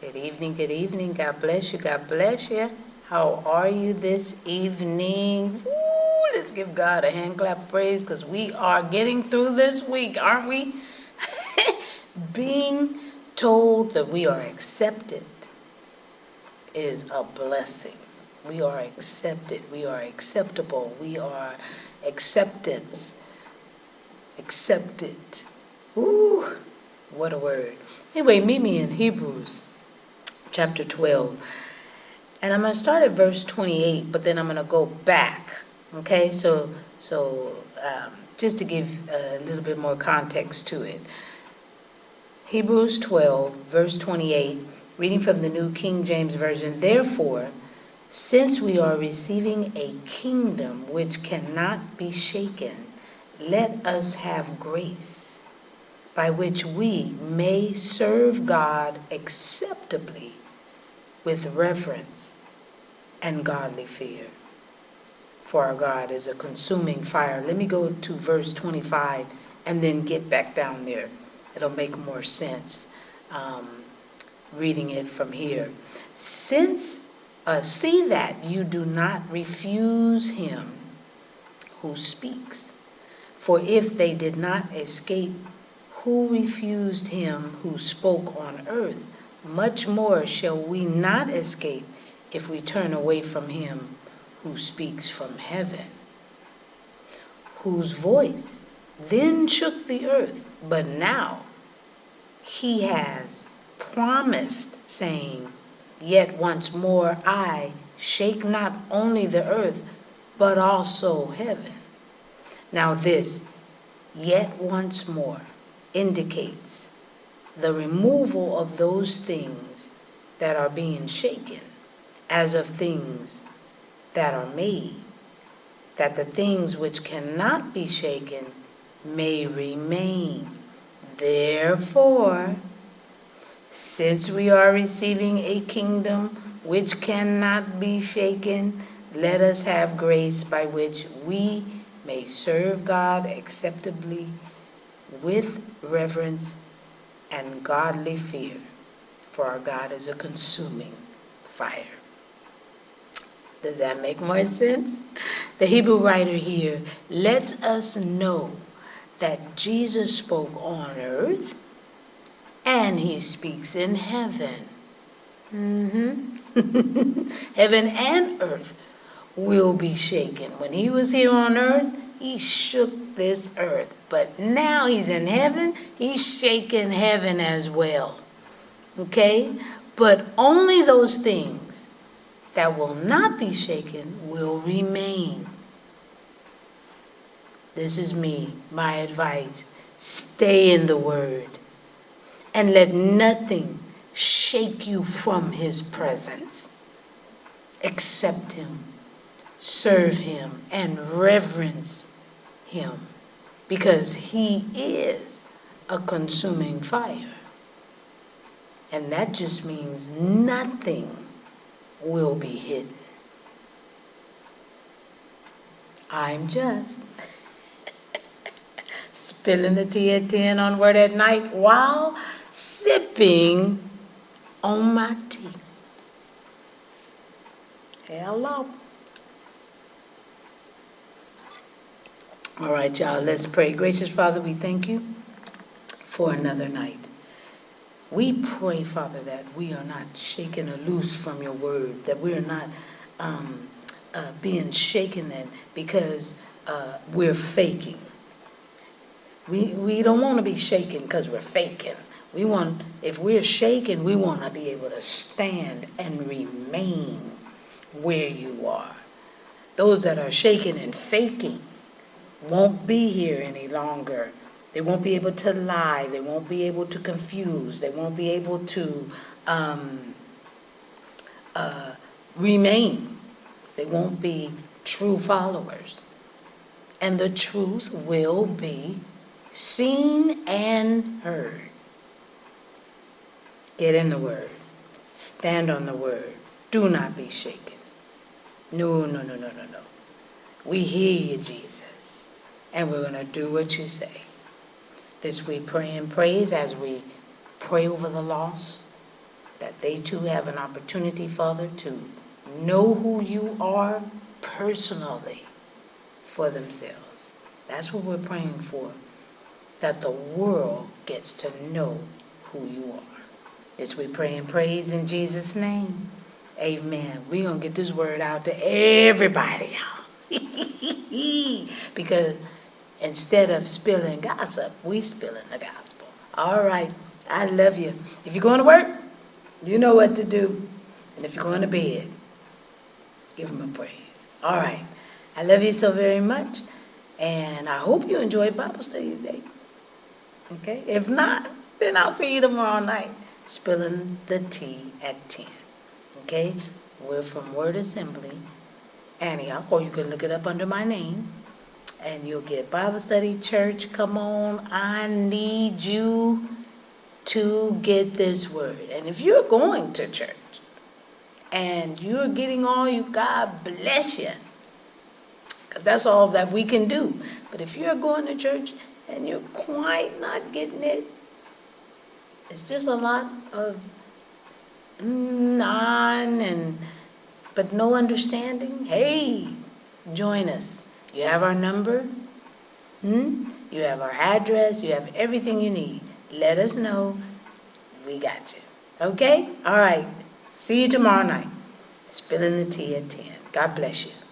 Good evening, good evening. God bless you, God bless you. How are you this evening? Woo, let's give God a hand clap of praise because we are getting through this week, aren't we? Being told that we are accepted is a blessing. We are accepted. We are acceptable. We are acceptance. Accepted. Ooh, what a word. Anyway, meet me in Hebrews chapter 12. And I'm going to start at verse 28, but then I'm going to go back. Okay, so just to give a little bit more context to it. Hebrews 12, verse 28, reading from the New King James Version. Therefore, since we are receiving a kingdom which cannot be shaken, let us have grace by which we may serve God acceptably with reverence and godly fear. For our God is a consuming fire. Let me go to verse 25 and then get back down there. It'll make more sense reading it from here. See that you do not refuse him who speaks. For if they did not escape who refused him who spoke on earth, much more shall we not escape if we turn away from him who speaks from heaven, whose voice then shook the earth, but now he has promised, saying, yet once more I shake not only the earth, but also heaven. Now this, yet once more, indicates the removal of those things that are being shaken, as of things that are made, that the things which cannot be shaken may remain. Therefore, since we are receiving a kingdom which cannot be shaken, let us have grace by which we may serve God acceptably with reverence and godly fear, for our God is a consuming fire. Does that make more sense? The Hebrew writer here lets us know that Jesus spoke on earth and he speaks in heaven. Heaven and earth will be shaken. When he was here on earth, he shook this earth. But now he's in heaven, he's shaking heaven as well. Okay? But only those things that will not be shaken will remain. This is me, my advice. Stay in the Word. And let nothing shake you from his presence. Accept him, serve him, and reverence him, because he is a consuming fire. And that just means nothing will be hidden. I'm just spilling the tea at 10 on Word at Night while sipping on my tea. Hello. All right, y'all, let's pray. Gracious Father, we thank you for another night. We pray, Father, that we are not shaken or loose from your word, that we are not being shaken in because we're faking. We don't want to be shaken because we're faking. If we're shaken, we want to be able to stand and remain where you are. Those that are shaken and faking won't be here any longer. They won't be able to lie. They won't be able to confuse. They won't be able to remain. They won't be true followers. And the truth will be seen and heard. Get in the Word. Stand on the Word. Do not be shaken. No. We hear you, Jesus. And we're going to do what you say. This we pray and praise as we pray over the lost, that they too have an opportunity, Father, to know who you are personally for themselves. That's what we're praying for, that the world gets to know who you are. This we pray and praise in Jesus' name. Amen. We're going to get this word out to everybody, y'all. Because instead of spilling gossip, we spilling the gospel. All right. I love you. If you're going to work, you know what to do. And if you're going to bed, give him a praise. All right. I love you so very much. And I hope you enjoyed Bible study today. Okay? If not, then I'll see you tomorrow night. Spilling the tea at 10. Okay? We're from Word Assembly, Antioch, or you can look it up under my name. And you'll get Bible study, church. Come on. I need you to get this word. And if you're going to church and you're getting all you, God bless you. Because that's all that we can do. But if you're going to church and you're quite not getting it, it's just a lot of but no understanding. Hey, join us. You have our number. You have our address. You have everything you need. Let us know. We got you. Okay? All right. See you tomorrow night. Spilling the tea at 10. God bless you.